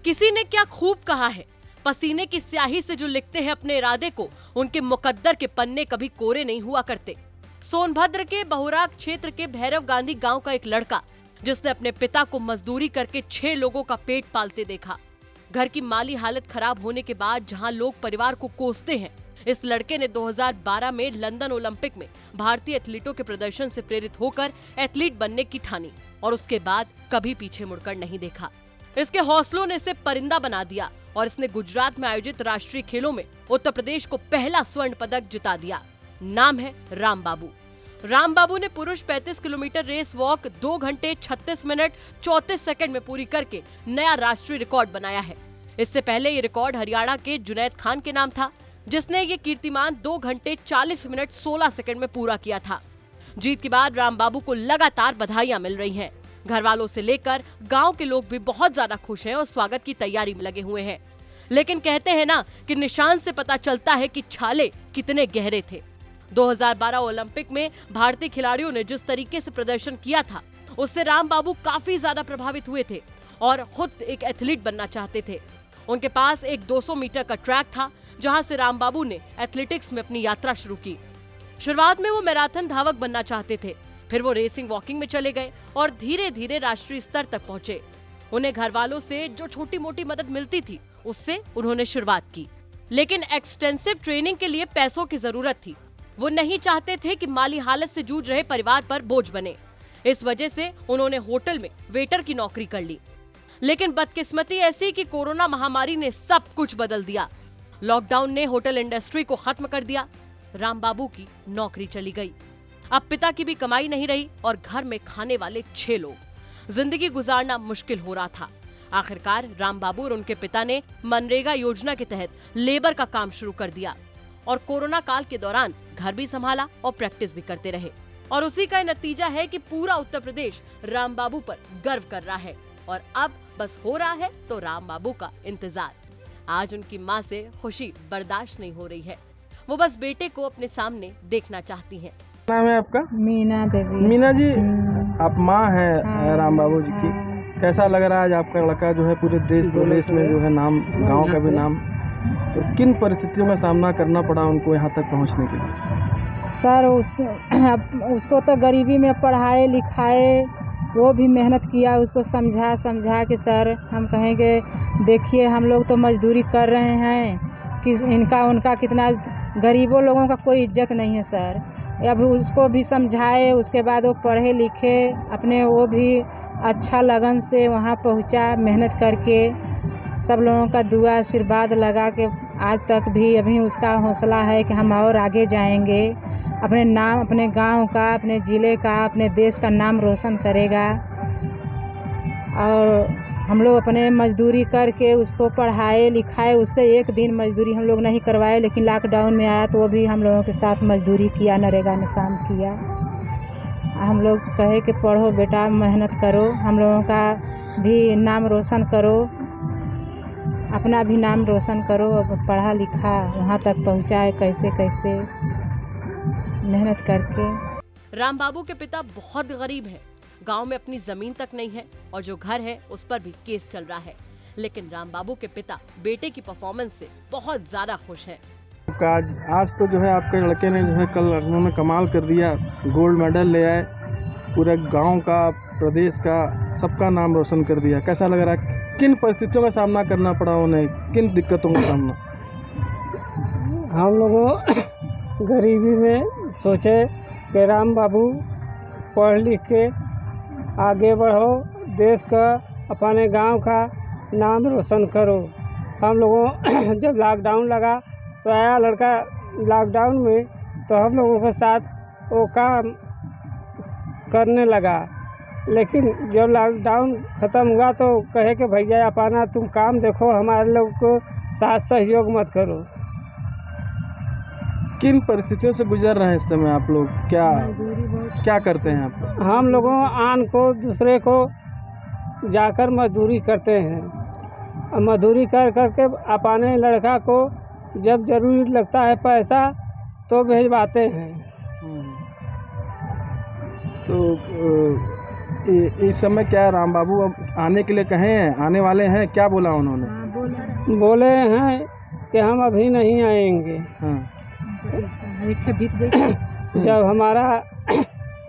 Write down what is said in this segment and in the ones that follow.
किसी ने क्या खूब कहा है, पसीने की स्याही से जो लिखते हैं अपने इरादे को, उनके मुकद्दर के पन्ने कभी कोरे नहीं हुआ करते। सोनभद्र के बहुराग क्षेत्र के भैरव गांधी गांव का एक लड़का, जिसने अपने पिता को मजदूरी करके 6 लोगों का पेट पालते देखा। घर की माली हालत खराब होने के बाद जहां लोग परिवार को कोसते हैं, इस लड़के ने 2012 में लंदन ओलंपिक में भारतीय एथलीटों के प्रदर्शन से प्रेरित होकर एथलीट बनने की ठानी और उसके बाद कभी पीछे मुड़कर नहीं देखा। इसके हौसलों ने इसे परिंदा बना दिया और इसने गुजरात में आयोजित राष्ट्रीय खेलों में उत्तर प्रदेश को पहला स्वर्ण पदक जिता दिया। नाम है राम बाबू। राम बाबू ने पुरुष 35 किलोमीटर रेस वॉक 2 घंटे 36 मिनट 34 सेकंड में पूरी करके नया राष्ट्रीय रिकॉर्ड बनाया है। इससे पहले ये रिकॉर्ड हरियाणा के जुनैद खान के नाम था, जिसने ये कीर्तिमान 2 घंटे 40 मिनट 16 सेकंड में पूरा किया था। जीत के बाद राम बाबू को लगातार बधाइयां मिल रही हैं। घर वालों से लेकर गांव के लोग भी बहुत ज्यादा खुश हैं और स्वागत की तैयारी में लगे हुए हैं। लेकिन कहते हैं ना कि निशान से पता चलता है कि छाले कितने गहरे थे। 2012 ओलंपिक में भारतीय खिलाड़ियों ने जिस तरीके से प्रदर्शन किया था, उससे राम बाबू काफी ज्यादा प्रभावित हुए थे और खुद एक एथलीट बनना चाहते थे। उनके पास एक 200 मीटर का ट्रैक था, जहां से राम बाबू ने एथलेटिक्स में अपनी यात्रा शुरू की। शुरुआत में वो मैराथन धावक बनना चाहते थे, फिर वो रेसिंग वॉकिंग में चले गए और धीरे धीरे राष्ट्रीय स्तर तक पहुंचे। उन्हें घर वालों से जो छोटी मोटी मदद मिलती थी, उससे उन्होंने शुरुआत की। लेकिन एक्सटेंसिव ट्रेनिंग के लिए पैसों की जरूरत थी। वो नहीं चाहते थे कि माली हालत से जूझ रहे परिवार पर बोझ बने। इस वजह से उन्होंने होटल में वेटर की नौकरी कर ली। लेकिन बदकिस्मती ऐसी कि कोरोना महामारी ने सब कुछ बदल दिया। लॉकडाउन ने होटल इंडस्ट्री को खत्म कर दिया। राम बाबू की नौकरी चली गई। अब पिता की भी कमाई नहीं रही और घर में खाने वाले 6 लोग। जिंदगी गुजारना मुश्किल हो रहा था। आखिरकार राम बाबू और उनके पिता ने मनरेगा योजना के तहत लेबर का काम शुरू कर दिया और कोरोना काल के दौरान घर भी संभाला और प्रैक्टिस भी करते रहे। और उसी का नतीजा है कि पूरा उत्तर प्रदेश राम बाबू पर गर्व कर रहा है और अब बस हो रहा है तो राम बाबू का इंतजार। आज उनकी माँ से खुशी बर्दाश्त नहीं हो रही है। वो बस बेटे को अपने सामने देखना चाहती हैं। नाम है आपका? मीना देवी। मीना जी, आप माँ हैं राम बाबू जी की। कैसा लग रहा है आज आपका लड़का जो है पूरे देश प्रदेश में जो है नाम, गांव का भी नाम, तो किन परिस्थितियों का सामना करना पड़ा उनको यहाँ तक पहुँचने के लिए? सर उसको तो गरीबी में पढ़ाए लिखाए, वो भी मेहनत किया, उसको समझा के सर हम कहेंगे देखिए हम लोग तो मजदूरी कर रहे हैं कि इनका उनका कितना, गरीबों लोगों का कोई इज्जत नहीं है सर। अब उसको भी समझाए, उसके बाद वो पढ़े लिखे अपने, वो भी अच्छा लगन से वहाँ पहुँचा, मेहनत करके सब लोगों का दुआ आशीर्वाद लगा के आज तक भी अभी उसका हौसला है कि हम और आगे जाएंगे, अपने नाम, अपने गांव का, अपने ज़िले का, अपने देश का नाम रोशन करेगा। और हम लोग अपने मजदूरी करके उसको पढ़ाए लिखाए। उससे एक दिन मजदूरी हम लोग नहीं करवाए, लेकिन लॉकडाउन में आया तो वो भी हम लोगों के साथ मजदूरी किया, नरेगा में काम किया। हम लोग कहे कि पढ़ो बेटा, मेहनत करो, हम लोगों का भी नाम रोशन करो, अपना भी नाम रोशन करो। अब पढ़ा लिखा वहाँ तक पहुँचाए, कैसे कैसे मेहनत करके। राम बाबू के पिता बहुत गरीब हैं। गांव में अपनी जमीन तक नहीं है और जो घर है उस पर भी केस चल रहा है। लेकिन राम बाबू के पिता बेटे की परफॉर्मेंस से बहुत ज्यादा खुश हैं। आज तो जो है आपके लड़के ने जो है कल उन्होंने कमाल कर दिया, गोल्ड मेडल ले आए, पूरे गांव का, प्रदेश का, सबका नाम रोशन कर दिया। कैसा लग रहा है? किन परिस्थितियों का सामना करना पड़ा उन्हें, किन दिक्कतों का सामना? हम लोगों गरीबी में सोचे कि राम बाबू पढ़ लिख के आगे बढ़ो, देश का, अपने गांव का नाम रोशन करो। हम लोगों जब लॉकडाउन लगा तो आया लड़का लॉकडाउन में, तो हम लोगों के साथ वो काम करने लगा। लेकिन जब लॉकडाउन ख़त्म हुआ तो कहे कि भैया अपना तुम काम देखो, हमारे लोग को साथ सहयोग मत करो। किन परिस्थितियों से गुजर रहे हैं इस समय आप लोग? क्या करते हैं आप? हम लोगों आन को दूसरे को जाकर मजदूरी करते हैं। मजदूरी कर करके अपने लड़का को जब जरूरी लगता है पैसा तो भेजवाते हैं। तो इस समय क्या है, राम बाबू अब आने के लिए कहे हैं, आने वाले हैं, क्या बोला उन्होंने? बोले हैं कि हम अभी नहीं आएंगे, हाँ। जब हमारा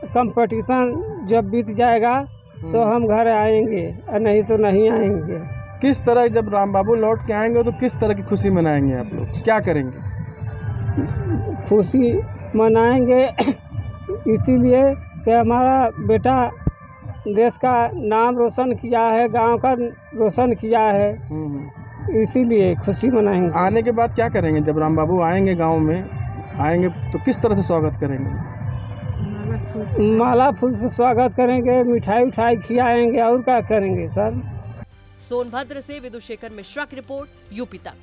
कंपटीशन जब बीत जाएगा तो हम घर आएंगे, और नहीं तो नहीं आएंगे। किस तरह जब राम बाबू लौट के आएंगे तो किस तरह की खुशी मनाएंगे आप लोग, क्या करेंगे? खुशी मनाएंगे इसीलिए कि हमारा बेटा देश का नाम रोशन किया है, गांव का रोशन किया है, इसीलिए खुशी मनाएंगे। आने के बाद क्या करेंगे जब राम बाबू आएंगे, गांव में आएंगे तो किस तरह से स्वागत करेंगे? माला फूल से स्वागत करेंगे, मिठाई उठाई खिलाएंगे, और क्या करेंगे सर। सोनभद्र से विदुशेखर मिश्रा की रिपोर्ट, यूपी तक।